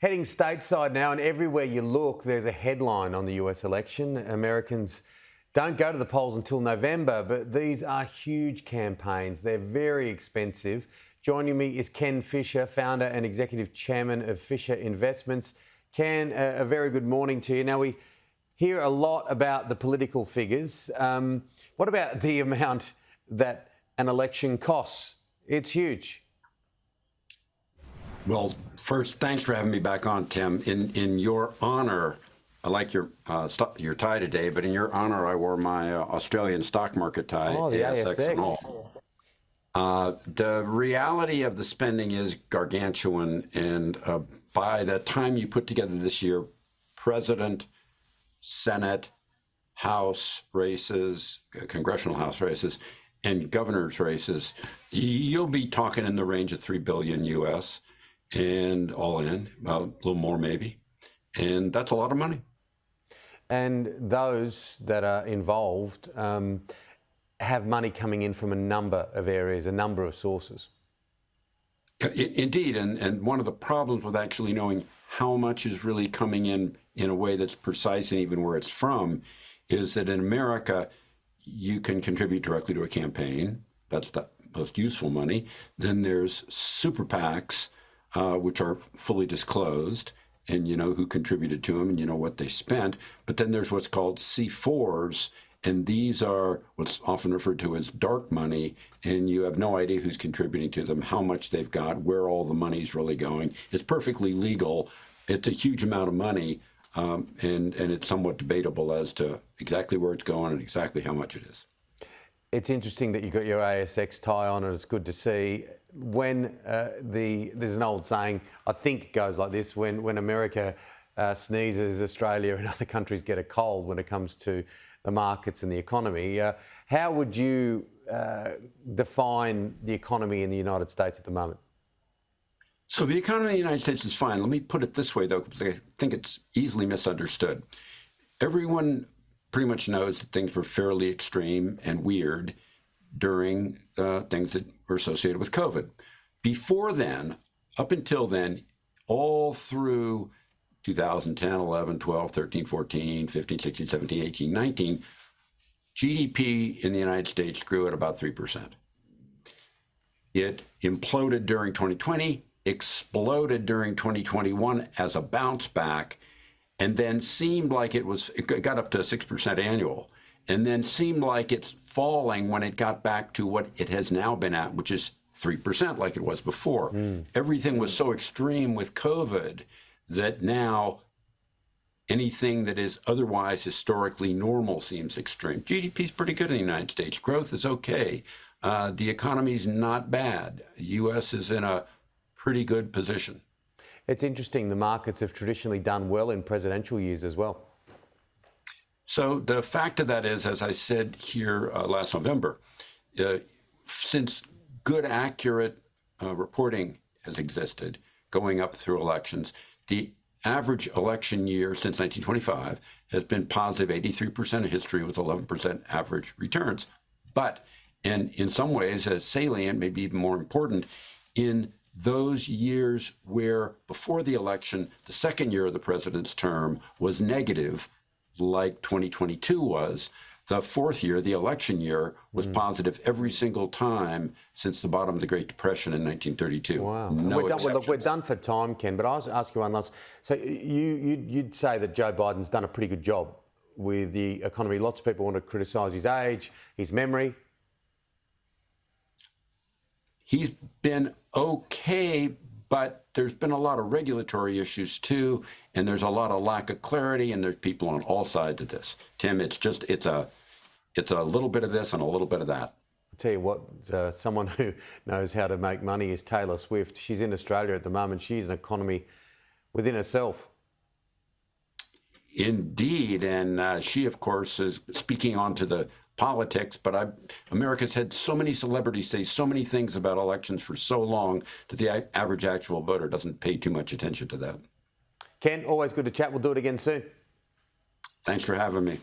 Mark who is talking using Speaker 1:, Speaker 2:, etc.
Speaker 1: Heading stateside now, and everywhere you look, there's a headline on the US election. Americans don't go to the polls until November, but these are huge campaigns. They're very expensive. Joining me is Ken Fisher, founder and executive chairman of Fisher Investments. Ken, a very good morning to you. Now, we hear a lot about the political figures. What about the amount that an election costs? It's huge.
Speaker 2: Well, first, thanks for having me back on, Tim. In your honor, I like your tie today, but in your honor, I wore my Australian stock market tie,
Speaker 1: the
Speaker 2: ASX and all. The reality of the spending is gargantuan, and by the time you put together this year, President, Senate, House races, congressional House races, and governor's races, you'll be talking in the range of $3 billion US. And all in, well, a little more maybe. And that's a lot of money.
Speaker 1: And those that are involved have money coming in from a number of areas, a number of sources.
Speaker 2: Indeed. And one of the problems with actually knowing how much is really coming in a way that's precise and even where it's from is that in America, you can contribute directly to a campaign. That's the most useful money. Then there's super PACs, which are fully disclosed, and you know who contributed to them and you know what they spent. But then there's what's called C4s, and these are what's often referred to as dark money, and you have no idea who's contributing to them, how much they've got, where all the money's really going. It's perfectly legal. It's a huge amount of money, and it's somewhat debatable as to exactly where it's going and exactly how much it is.
Speaker 1: It's interesting that you got your ASX tie on, and it's good to see. When there's an old saying, I think it goes like this: when America sneezes, Australia and other countries get a cold when it comes to the markets and the economy. How would you define the economy in the United States at the moment?
Speaker 2: So the economy in the United States is fine. Let me put it this way, though, because I think it's easily misunderstood. Everyone pretty much knows that things were fairly extreme and weird during things that were associated with COVID. Before then, up until then, all through 2010, 11, 12, 13, 14, 15, 16, 17, 18, 19, GDP in the United States grew at about 3%. It imploded during 2020, exploded during 2021 as a bounce back, and then seemed like it got up to 6% annual, and then seemed like it's falling when it got back to what it has now been at, which is 3% like it was before. Everything was so extreme with COVID that now anything that is otherwise historically normal seems extreme. GDP is pretty good in the United States. Growth is okay. The economy's not bad. The U.S. is in a pretty good position.
Speaker 1: It's interesting, the markets have traditionally done well in presidential years as well.
Speaker 2: So the fact of that is, as I said here last November, since good, accurate reporting has existed going up through elections, the average election year since 1925 has been positive 83% of history with 11% average returns. But, and in some ways as salient, maybe even more important, in those years where before the election, the second year of the president's term was negative, like 2022 was, the fourth year, the election year, was positive every single time since the bottom of the Great Depression in 1932.
Speaker 1: Wow.
Speaker 2: No
Speaker 1: we're done for time, Ken, but I'll ask you one last. So you'd say that Joe Biden's done a pretty good job with the economy. Lots of people want to criticise his age, his memory.
Speaker 2: He's been okay, but there's been a lot of regulatory issues too, and there's a lot of lack of clarity, and there's people on all sides of this. Tim, it's a little bit of this and a little bit of that.
Speaker 1: I'll tell you what, someone who knows how to make money is Taylor Swift. She's in Australia at the moment. She's an economy within herself.
Speaker 2: Indeed, and she, of course, is speaking on to the politics, but America's had so many celebrities say so many things about elections for so long that the average actual voter doesn't pay too much attention to that.
Speaker 1: Ken, always good to chat. We'll do it again soon.
Speaker 2: Thanks for having me.